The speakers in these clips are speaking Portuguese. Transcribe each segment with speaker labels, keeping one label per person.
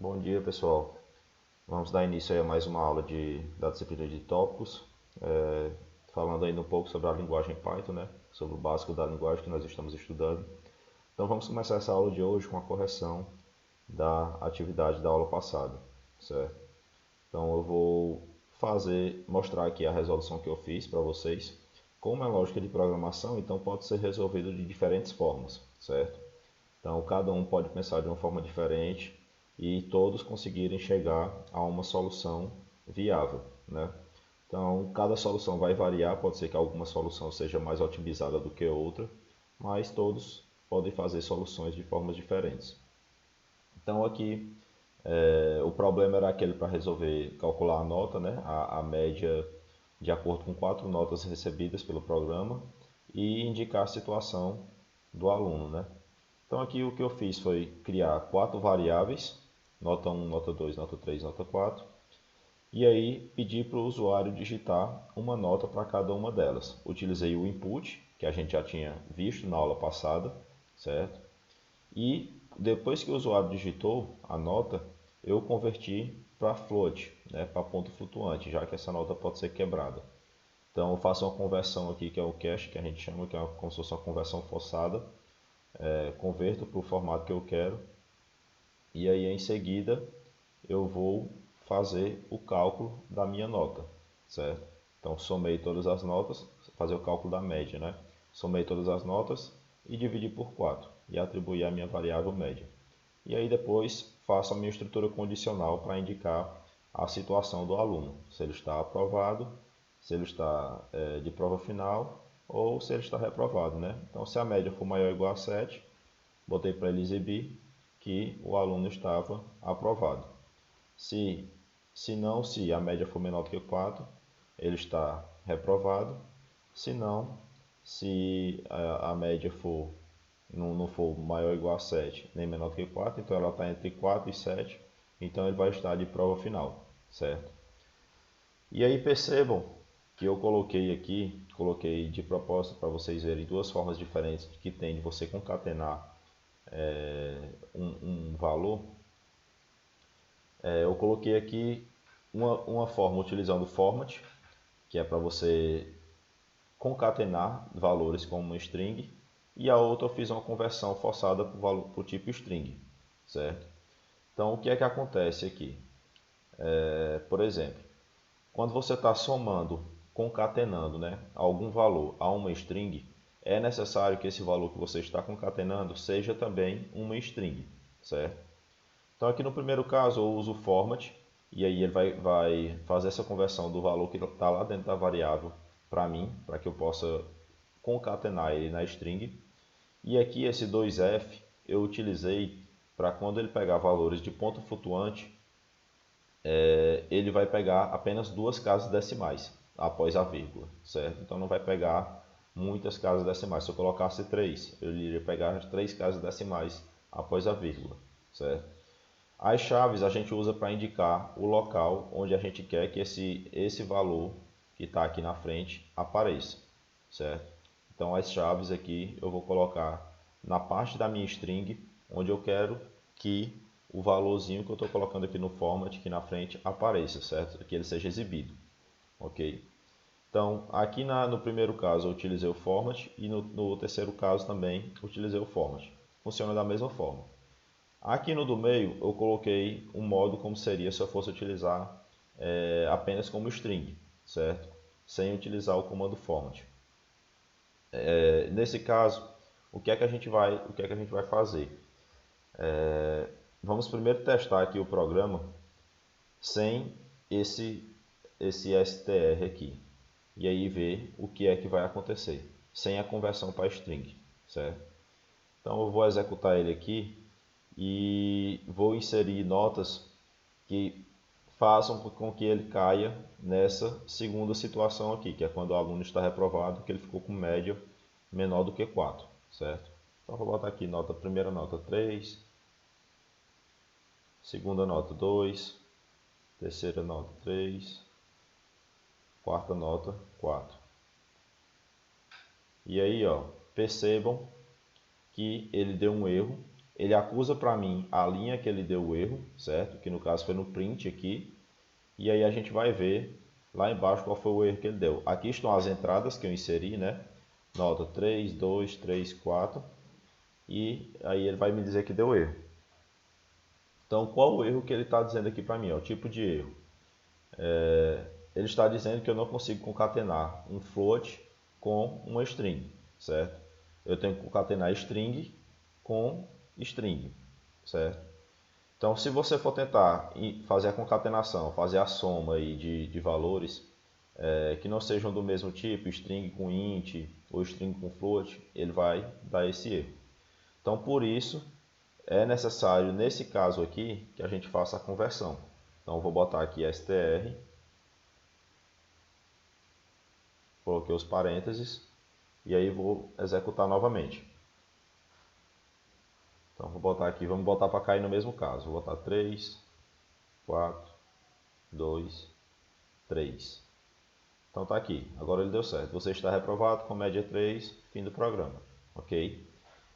Speaker 1: Bom dia, pessoal. Vamos dar início aí a mais uma aula da disciplina de tópicos, falando ainda um pouco sobre a linguagem Python, né? Sobre o básico da linguagem que nós estamos estudando. Então vamos começar essa aula de hoje com a correção da atividade da aula passada, certo? Então eu vou mostrar aqui a resolução que eu fiz para vocês. Como é lógica de programação, então pode ser resolvido de diferentes formas, certo? Então, cada um pode pensar de uma forma diferente e todos conseguirem chegar a uma solução viável, né? Então, cada solução vai variar, pode ser que alguma solução seja mais otimizada do que outra, mas todos podem fazer soluções de formas diferentes. Então, aqui, o problema era aquele para resolver, calcular a nota, né? A média de acordo com 4 notas recebidas pelo programa e indicar a situação do aluno, né? Então aqui o que eu fiz foi criar 4 variáveis, nota 1, nota 2, nota 3, nota 4, e aí pedi para o usuário digitar uma nota para cada uma delas. Utilizei o input, que a gente já tinha visto na aula passada, certo? E depois que o usuário digitou a nota, eu converti para float, né, para ponto flutuante, já que essa nota pode ser quebrada. Então eu faço uma conversão aqui, que é o cache, que a gente chama, que é como se fosse uma conversão forçada, converto para o formato que eu quero e aí em seguida eu vou fazer o cálculo da minha nota, certo? Então somei todas as notas, fazer o cálculo da média, né? Somei todas as notas e dividi por 4 e atribuir a minha variável média. E aí depois faço a minha estrutura condicional para indicar a situação do aluno, se ele está aprovado, se ele está de prova final ou se ele está reprovado, né? Então se a média for maior ou igual a 7, botei para ele exibir que o aluno estava aprovado. Se, se a média for menor do que 4, ele está reprovado. Se não, se a média não for maior ou igual a 7, nem menor do que 4, então ela está entre 4 e 7, então ele vai estar de prova final, certo? E aí percebam que eu coloquei de propósito para vocês verem duas formas diferentes que tem de você concatenar um valor. Eu coloquei aqui uma forma utilizando o format, que é para você concatenar valores como uma string, e a outra eu fiz uma conversão forçada para o tipo string, certo? Então o que é que acontece aqui? Por exemplo, quando você está somando, concatenando, né, algum valor a uma string, é necessário que esse valor que você está concatenando seja também uma string, certo? Então aqui no primeiro caso eu uso o format e aí ele vai fazer essa conversão do valor que está lá dentro da variável para mim, para que eu possa concatenar ele na string. E aqui esse 2f eu utilizei para quando ele pegar valores de ponto flutuante, ele vai pegar apenas 2 casas decimais após a vírgula, certo? Então não vai pegar muitas casas decimais. Se eu colocasse 3, eu iria pegar as 3 casas decimais após a vírgula, certo? As chaves a gente usa para indicar o local onde a gente quer que esse valor que está aqui na frente apareça, certo? Então as chaves aqui eu vou colocar na parte da minha string, onde eu quero que o valorzinho que eu estou colocando aqui no format, aqui na frente, apareça, certo? Que ele seja exibido, ok? Então aqui no primeiro caso eu utilizei o format e no terceiro caso também utilizei o format. Funciona da mesma forma. Aqui no do meio eu coloquei um modo como seria se eu fosse utilizar apenas como string, certo? Sem utilizar o comando format. Nesse caso, o que é que a gente vai fazer? Vamos primeiro testar aqui o programa sem esse str aqui e aí ver o que é que vai acontecer sem a conversão para string, certo? Então eu vou executar ele aqui e vou inserir notas que façam com que ele caia nessa segunda situação aqui, que é quando o aluno está reprovado, que ele ficou com média menor do que 4, certo? Então vou botar aqui primeira nota 3, segunda nota 2, terceira nota 3, quarta nota 4. E aí, ó, percebam que ele deu um erro. ele acusa para mim a linha que ele deu o erro, certo? Que no caso foi no print aqui. E aí a gente vai ver lá embaixo qual foi o erro que ele deu. Aqui estão as entradas que eu inseri, né? Nota 3, 2, 3, 4. E aí ele vai me dizer que deu erro. Então, qual o erro que ele está dizendo aqui para mim? O tipo de erro. Ele está dizendo que eu não consigo concatenar um float com uma string, certo? Eu tenho que concatenar string com string, certo? Então, se você for tentar fazer a concatenação, fazer a soma aí de valores que não sejam do mesmo tipo, string com int ou string com float, ele vai dar esse erro. Então, por isso, é necessário, nesse caso aqui, que a gente faça a conversão. Então, eu vou botar aqui str, coloquei os parênteses, e aí vou executar novamente. Então, vou botar aqui, vamos botar para cair no mesmo caso. Vou botar 3, 4, 2, 3. Então tá aqui, agora ele deu certo. Você está reprovado com média 3, fim do programa. Ok?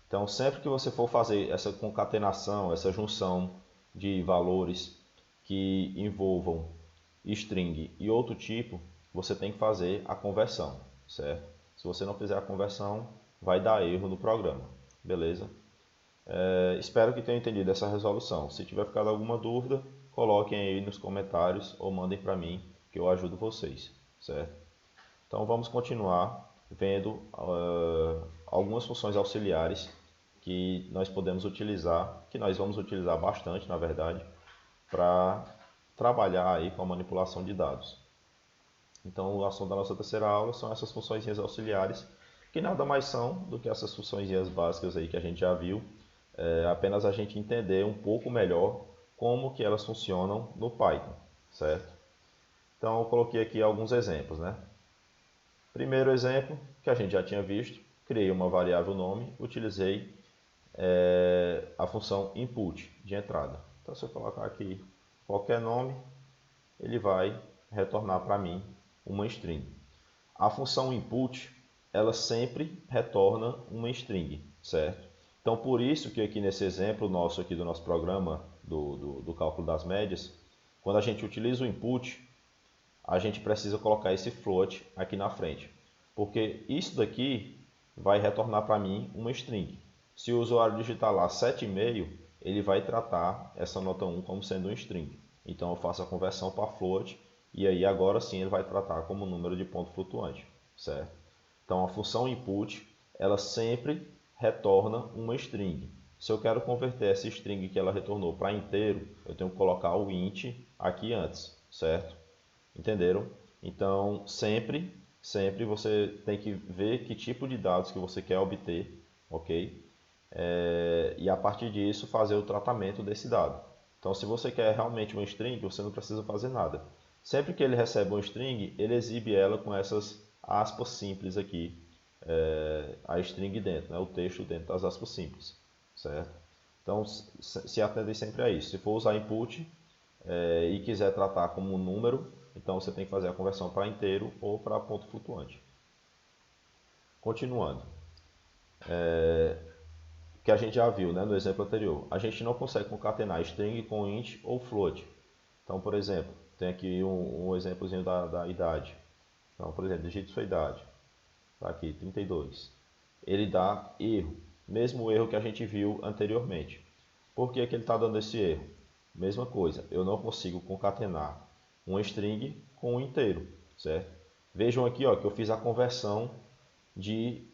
Speaker 1: Então sempre que você for fazer essa concatenação, essa junção de valores que envolvam string e outro tipo, você tem que fazer a conversão, certo? Se você não fizer a conversão, vai dar erro no programa. Beleza? Espero que tenham entendido essa resolução. Se tiver ficado alguma dúvida, coloquem aí nos comentários ou mandem para mim que eu ajudo vocês, certo? Então vamos continuar vendo algumas funções auxiliares que nós podemos utilizar, que nós vamos utilizar bastante, na verdade, para trabalhar aí com a manipulação de dados. Então o assunto da nossa terceira aula são essas funções auxiliares, que nada mais são do que essas funções básicas aí que a gente já viu, apenas a gente entender um pouco melhor como que elas funcionam no Python, certo? Então eu coloquei aqui alguns exemplos, né? Primeiro exemplo, que a gente já tinha visto, criei uma variável nome, utilizei a função input de entrada. Então se eu colocar aqui qualquer nome, ele vai retornar para mim uma string. A função input, ela sempre retorna uma string, certo? Então por isso que aqui nesse exemplo nosso aqui do nosso programa do cálculo das médias, quando a gente utiliza o input, a gente precisa colocar esse float aqui na frente, porque isso daqui vai retornar para mim uma string. Se o usuário digitar lá 7,5, ele vai tratar essa nota 1 como sendo um string. Então eu faço a conversão para float e aí agora sim ele vai tratar como número de ponto flutuante, certo? Então a função input, ela sempre retorna uma string. Se eu quero converter essa string que ela retornou para inteiro, eu tenho que colocar o int aqui antes, certo? Entenderam? Então sempre você tem que ver que tipo de dados que você quer obter, ok? E a partir disso fazer o tratamento desse dado. Então se você quer realmente uma string, você não precisa fazer nada. Sempre que ele recebe uma string, ele exibe ela com essas aspas simples aqui, a string dentro, né? O texto dentro das aspas simples, certo? Então se atender sempre a isso. Se for usar input e quiser tratar como um número, então você tem que fazer a conversão para inteiro ou para ponto flutuante. Continuando. Que a gente já viu, né, no exemplo anterior. A gente não consegue concatenar string com int ou float. Então, por exemplo, tem aqui um exemplozinho da idade. Então, por exemplo, digite sua idade. Está aqui, 32. Ele dá erro. Mesmo erro que a gente viu anteriormente. Por que ele está dando esse erro? Mesma coisa, eu não consigo concatenar um string com um inteiro, certo? Vejam aqui ó, que eu fiz a conversão de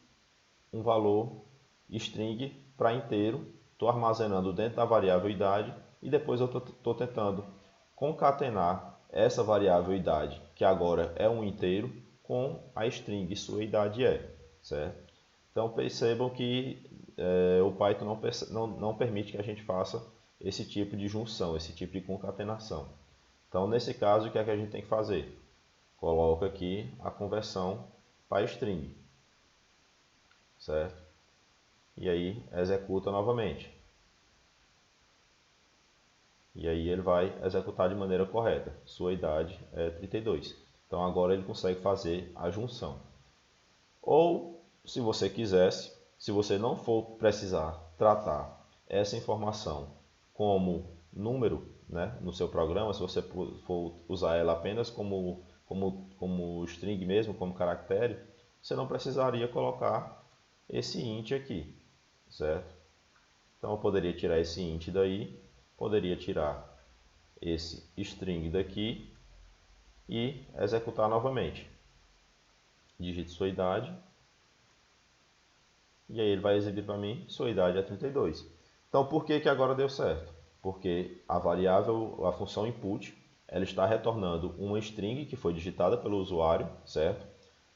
Speaker 1: um valor string para inteiro, estou armazenando dentro da variável idade e depois eu estou tentando concatenar essa variável idade, que agora é um inteiro, com a string sua idade é, certo? Então percebam que o Python não permite que a gente faça esse tipo de junção, esse tipo de concatenação. Então nesse caso o que é que a gente tem que fazer? Coloca aqui a conversão para string, certo? E aí executa novamente. E aí ele vai executar de maneira correta. Sua idade é 32. Então agora ele consegue fazer a junção. Ou, se você quisesse, se você não for precisar tratar essa informação como número, né, no seu programa, se você for usar ela apenas como string mesmo, como caractere, você não precisaria colocar esse int aqui, certo? Então eu poderia tirar esse int daí, poderia tirar esse string daqui e executar novamente. Digite sua idade e aí ele vai exibir para mim, sua idade é 32. Então por que agora deu certo? Porque a variável, a função input, ela está retornando uma string que foi digitada pelo usuário, certo?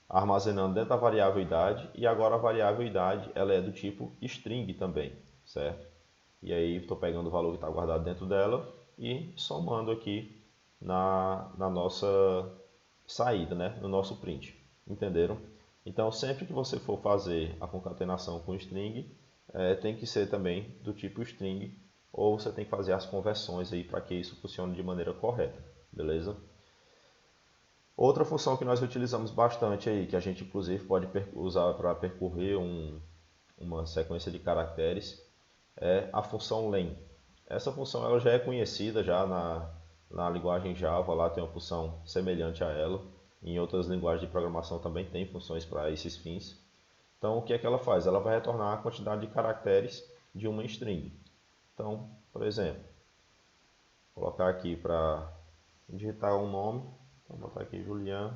Speaker 1: Armazenando dentro da variável idade, e agora a variável idade ela é do tipo string também, certo? E aí estou pegando o valor que está guardado dentro dela e somando aqui na nossa saída, né? No nosso print. Entenderam? Então sempre que você for fazer a concatenação com string, tem que ser também do tipo string, ou você tem que fazer as conversões aí para que isso funcione de maneira correta, beleza? Outra função que nós utilizamos bastante aí, que a gente inclusive pode usar para percorrer uma sequência de caracteres, é a função len. Essa função ela já é conhecida já na linguagem Java, lá tem uma função semelhante a ela. Em outras linguagens de programação também tem funções para esses fins. Então o que é que ela faz? Ela vai retornar a quantidade de caracteres de uma string. Então, por exemplo, vou colocar aqui para digitar um nome, vou botar aqui Julian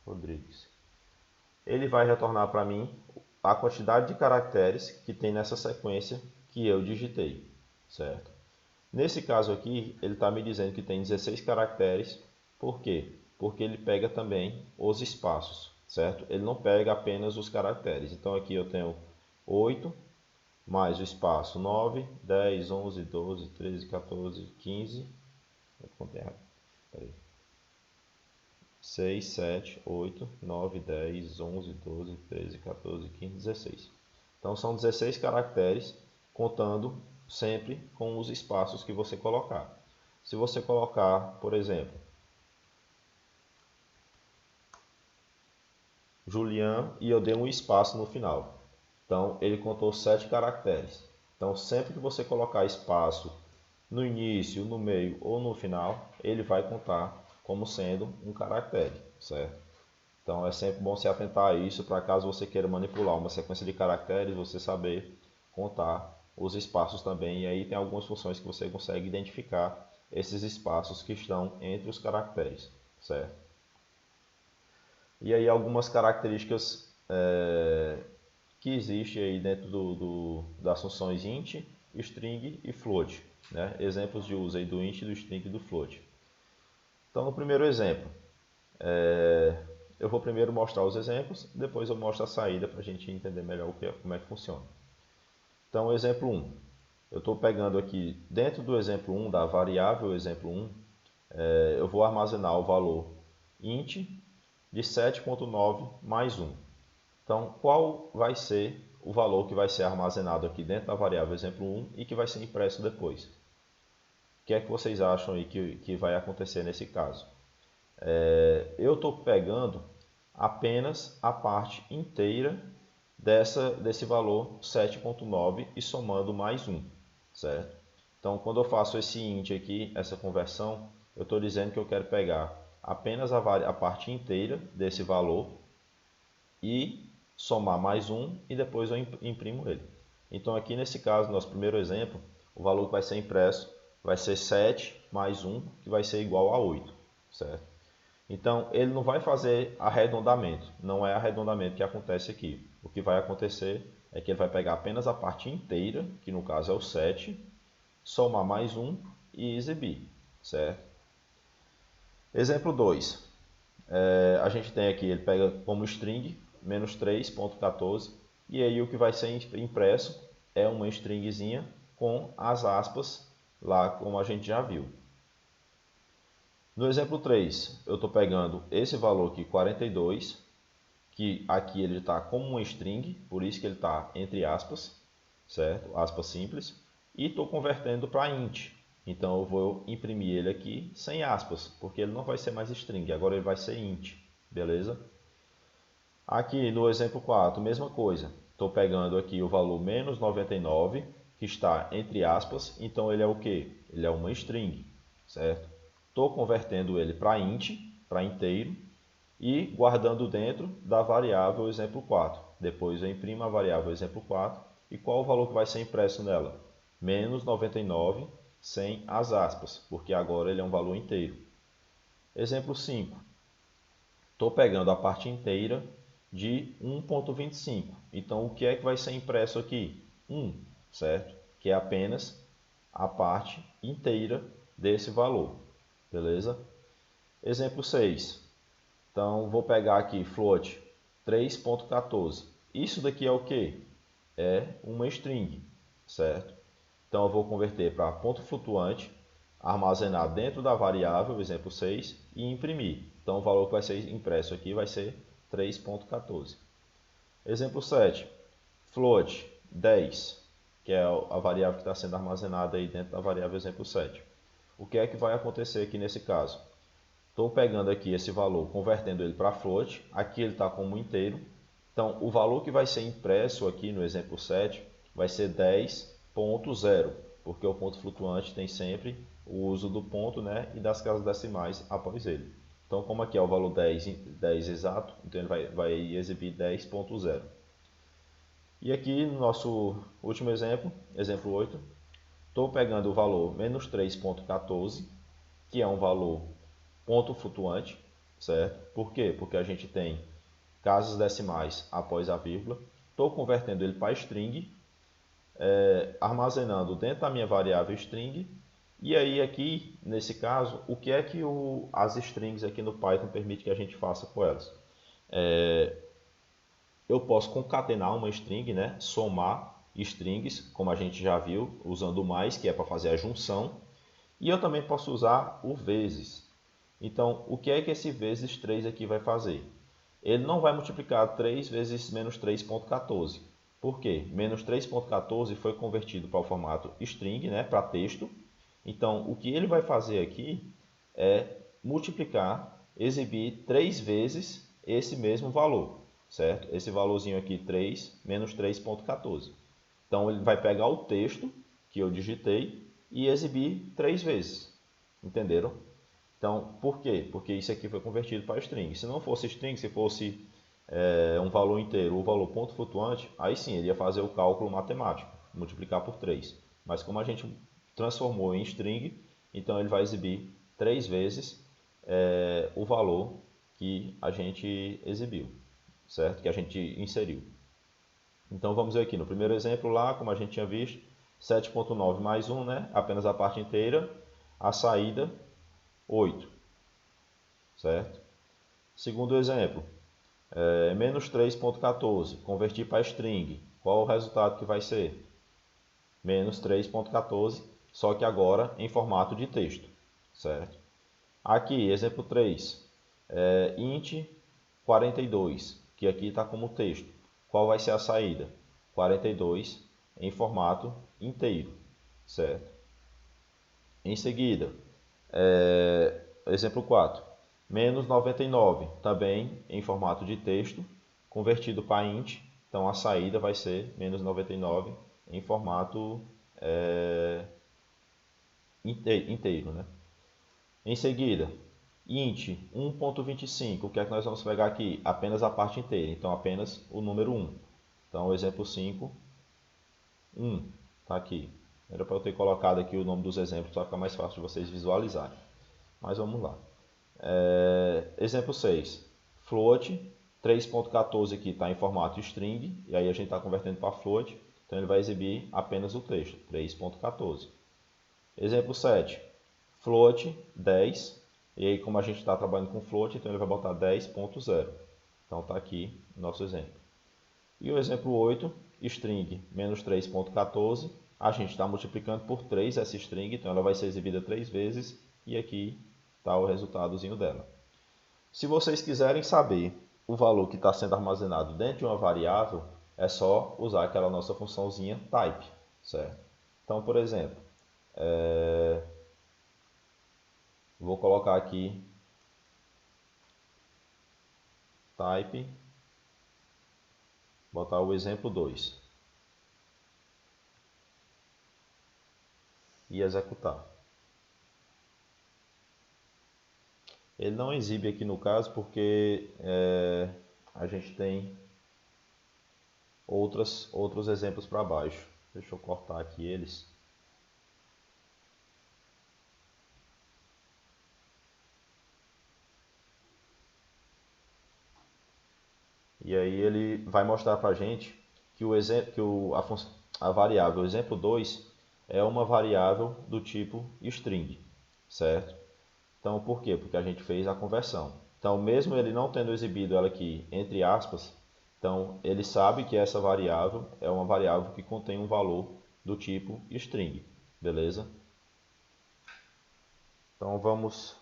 Speaker 1: Rodrigues. Ele vai retornar para mim a quantidade de caracteres que tem nessa sequência que eu digitei, certo? Nesse caso aqui, ele está me dizendo que tem 16 caracteres. Por quê? Porque ele pega também os espaços, certo? Ele não pega apenas os caracteres. Então aqui eu tenho 8, mais o espaço 9, 10, 11, 12, 13, 14, 15. Eu contei errado. Peraí. 6, 7, 8, 9, 10, 11, 12, 13, 14, 15, 16. Então são 16 caracteres, contando sempre com os espaços que você colocar. Se você colocar, por exemplo, Julian e eu dei um espaço no final. Então ele contou 7 caracteres. Então sempre que você colocar espaço no início, no meio ou no final, ele vai contar como sendo um caractere, certo? Então é sempre bom se atentar a isso para caso você queira manipular uma sequência de caracteres, você saber contar os espaços também. E aí tem algumas funções que você consegue identificar esses espaços que estão entre os caracteres, certo? E aí algumas características que existem aí dentro das funções int, string e float, né? Exemplos de uso aí do int, do string e do float. Então no primeiro exemplo, eu vou primeiro mostrar os exemplos, depois eu mostro a saída para a gente entender melhor como é que funciona. Então, exemplo 1. Eu estou pegando aqui, dentro do exemplo 1, da variável exemplo 1, eu vou armazenar o valor int de 7.9 mais 1. Então, qual vai ser o valor que vai ser armazenado aqui dentro da variável exemplo 1 e que vai ser impresso depois? O que é que vocês acham aí que vai acontecer nesse caso? Eu estou pegando apenas a parte inteira desse valor 7.9 e somando mais 1, certo? Então, quando eu faço esse int aqui, essa conversão, eu estou dizendo que eu quero pegar apenas a parte inteira desse valor e somar mais 1 e depois eu imprimo ele. Então, aqui nesse caso, nosso primeiro exemplo, o valor que vai ser impresso vai ser 7 mais 1, que vai ser igual a 8, certo? Então, ele não vai fazer arredondamento, não é arredondamento que acontece aqui. O que vai acontecer é que ele vai pegar apenas a parte inteira, que no caso é o 7, somar mais 1 e exibir, certo? Exemplo 2. A gente tem aqui, ele pega como string, menos 3.14, e aí o que vai ser impresso é uma stringzinha com as aspas lá, como a gente já viu. No exemplo 3, eu estou pegando esse valor aqui, 42, que aqui ele está como uma string, por isso que ele está entre aspas, certo? Aspas simples, e estou convertendo para int. Então eu vou imprimir ele aqui sem aspas, porque ele não vai ser mais string, agora ele vai ser int, beleza? Aqui no exemplo 4, mesma coisa. Estou pegando aqui o valor menos 99, que está entre aspas, então ele é o que? Ele é uma string, certo? Estou convertendo ele para int, para inteiro, e guardando dentro da variável exemplo 4. Depois eu imprimo a variável exemplo 4, e qual o valor que vai ser impresso nela? Menos 99 sem as aspas, porque agora ele é um valor inteiro. Exemplo 5. Estou pegando a parte inteira de 1.25. Então, o que é que vai ser impresso aqui? 1, certo? Que é apenas a parte inteira desse valor. Beleza? Exemplo 6. Então, vou pegar aqui float 3.14. Isso daqui é o que? É uma string, certo? Então, eu vou converter para ponto flutuante, armazenar dentro da variável, exemplo 6, e imprimir. Então, o valor que vai ser impresso aqui vai ser 3.14. Exemplo 7, float 10, que é a variável que está sendo armazenada aí dentro da variável exemplo 7. O que é que vai acontecer aqui nesse caso? Estou pegando aqui esse valor, convertendo ele para float, aqui ele está como inteiro. Então, o valor que vai ser impresso aqui no exemplo 7 vai ser 10.0, porque o ponto flutuante tem sempre o uso do ponto, né, e das casas decimais após ele. Então, como aqui é o valor 10 exato, então ele vai exibir 10.0. E aqui no nosso último exemplo, exemplo 8, estou pegando o valor menos 3.14, que é um valor ponto flutuante, certo? Por quê? Porque a gente tem casas decimais após a vírgula. Estou convertendo ele para string, armazenando dentro da minha variável string. E aí aqui, nesse caso, o que é que as strings aqui no Python permite que a gente faça com elas? Eu posso concatenar uma string, né? Somar strings, como a gente já viu, usando o mais, que é para fazer a junção. E eu também posso usar o vezes. Então, o que é que esse vezes 3 aqui vai fazer? Ele não vai multiplicar 3 vezes menos 3.14. Por quê? Menos 3.14 foi convertido para o formato string, né, para texto. Então, o que ele vai fazer aqui é multiplicar, exibir 3 vezes esse mesmo valor, certo? Esse valorzinho aqui, 3 menos 3.14. Então, ele vai pegar o texto que eu digitei e exibir 3 vezes. Entenderam? Então, por quê? Porque isso aqui foi convertido para string. Se não fosse string, se fosse um valor inteiro ou valor ponto flutuante, aí sim ele ia fazer o cálculo matemático, multiplicar por 3. Mas como a gente transformou em string, então ele vai exibir 3 vezes o valor que a gente exibiu, certo? Que a gente inseriu. Então vamos ver aqui no primeiro exemplo lá, como a gente tinha visto, 7.9 mais 1, né? Apenas a parte inteira, a saída 8, certo? Segundo exemplo, menos 3.14, convertir para string. Qual o resultado que vai ser? Menos 3.14, só que agora em formato de texto, certo? Aqui, exemplo 3, int 42, que aqui está como texto. Qual vai ser a saída? 42 em formato inteiro, certo? Em seguida, exemplo 4, menos 99, também em formato de texto, convertido para int, então a saída vai ser menos 99 em formato inteiro, né? Em seguida, int 1.25, o que é que nós vamos pegar aqui? Apenas a parte inteira, então apenas o número 1. Então, exemplo 5, 1, está aqui. Era para eu ter colocado aqui o nome dos exemplos para ficar mais fácil de vocês visualizarem. Mas vamos lá. Exemplo 6, float 3.14 aqui está em formato string, e aí a gente está convertendo para float, então ele vai exibir apenas o texto, 3.14. Exemplo 7, float 10, e aí como a gente está trabalhando com float, então ele vai botar 10.0. Então está aqui o nosso exemplo. E o exemplo 8, string menos 3.14, a gente está multiplicando por 3 essa string, então ela vai ser exibida 3 vezes, e aqui está o resultadozinho dela. Se vocês quiserem saber o valor que está sendo armazenado dentro de uma variável, é só usar aquela nossa funçãozinha type, certo? Então, por exemplo, vou colocar aqui type botar o exemplo 2 e executar. Ele não exibe aqui no caso porque a gente tem outros exemplos para baixo. Deixa eu cortar aqui eles. E aí ele vai mostrar para a gente que o exemplo, a variável exemplo 2 é uma variável do tipo string, certo? Então, por quê? Porque a gente fez a conversão. Então, mesmo ele não tendo exibido ela aqui entre aspas, então ele sabe que essa variável é uma variável que contém um valor do tipo string, beleza? Então, vamos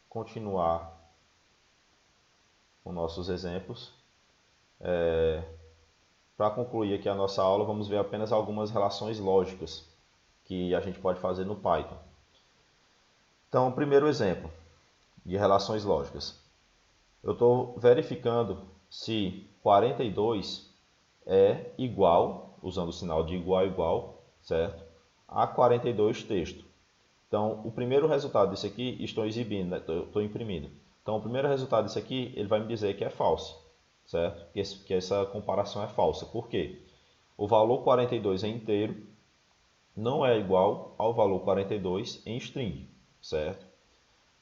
Speaker 1: continuar com nossos exemplos. Para concluir aqui a nossa aula, vamos ver apenas algumas relações lógicas que a gente pode fazer no Python. Então, primeiro exemplo de relações lógicas. Eu estou verificando se 42 é igual, usando o sinal de igual a igual, certo? A 42 texto. Então, o primeiro resultado disso aqui, estou exibindo, né? Estou imprimindo. Então, o primeiro resultado disso aqui, ele vai me dizer que é falso, certo? Que essa comparação é falsa. Por quê? O valor 42 em inteiro não é igual ao valor 42 em string, certo?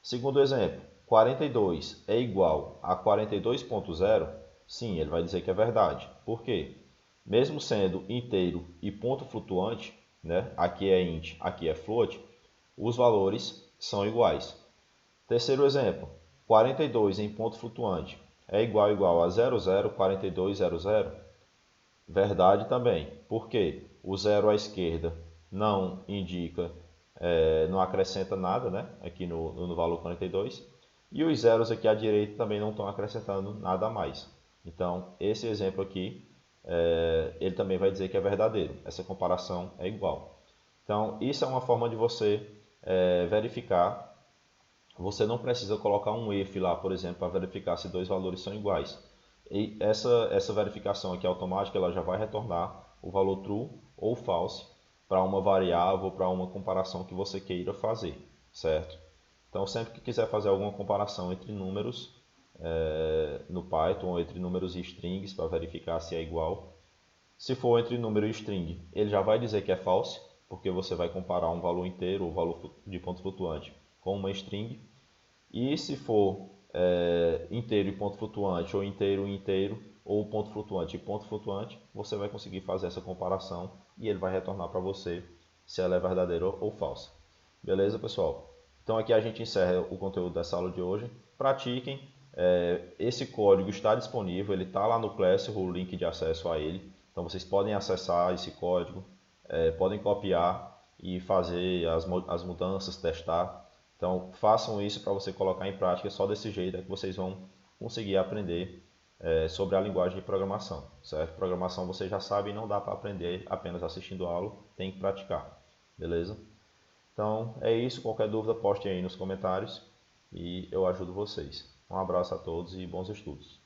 Speaker 1: Segundo exemplo, 42 é igual a 42.0? Sim, ele vai dizer que é verdade. Por quê? Mesmo sendo inteiro e ponto flutuante, né? Aqui é int, aqui é float, os valores são iguais. Terceiro exemplo, 42 em ponto flutuante é igual a 004200? Verdade também. Por quê? O zero à esquerda não indica, não acrescenta nada, né? Aqui no valor 42. E os zeros aqui à direita também não estão acrescentando nada a mais. Então, esse exemplo aqui, ele também vai dizer que é verdadeiro. Essa comparação é igual. Então, isso é uma forma de você verificar. Você não precisa colocar um if lá, por exemplo, para verificar se dois valores são iguais. E essa verificação aqui automática, ela já vai retornar o valor true ou false para uma variável, para uma comparação que você queira fazer, certo? Então, sempre que quiser fazer alguma comparação entre números no Python, ou entre números e strings, para verificar se é igual, se for entre número e string, ele já vai dizer que é false, porque você vai comparar um valor inteiro, ou valor de ponto flutuante, com uma string. E se for inteiro e ponto flutuante, ou inteiro e inteiro, ou ponto flutuante e ponto flutuante, você vai conseguir fazer essa comparação e ele vai retornar para você se ela é verdadeira ou falsa. Beleza, pessoal? Então aqui a gente encerra o conteúdo dessa aula de hoje. Pratiquem. Esse código está disponível, ele está lá no Classroom, o link de acesso a ele. Então vocês podem acessar esse código, podem copiar e fazer as mudanças, testar. Então façam isso para você colocar em prática, só desse jeito é que vocês vão conseguir aprender sobre a linguagem de programação, certo? Programação você já sabe e não dá para aprender apenas assistindo a aula, tem que praticar, beleza? Então é isso, qualquer dúvida poste aí nos comentários e eu ajudo vocês. Um abraço a todos e bons estudos.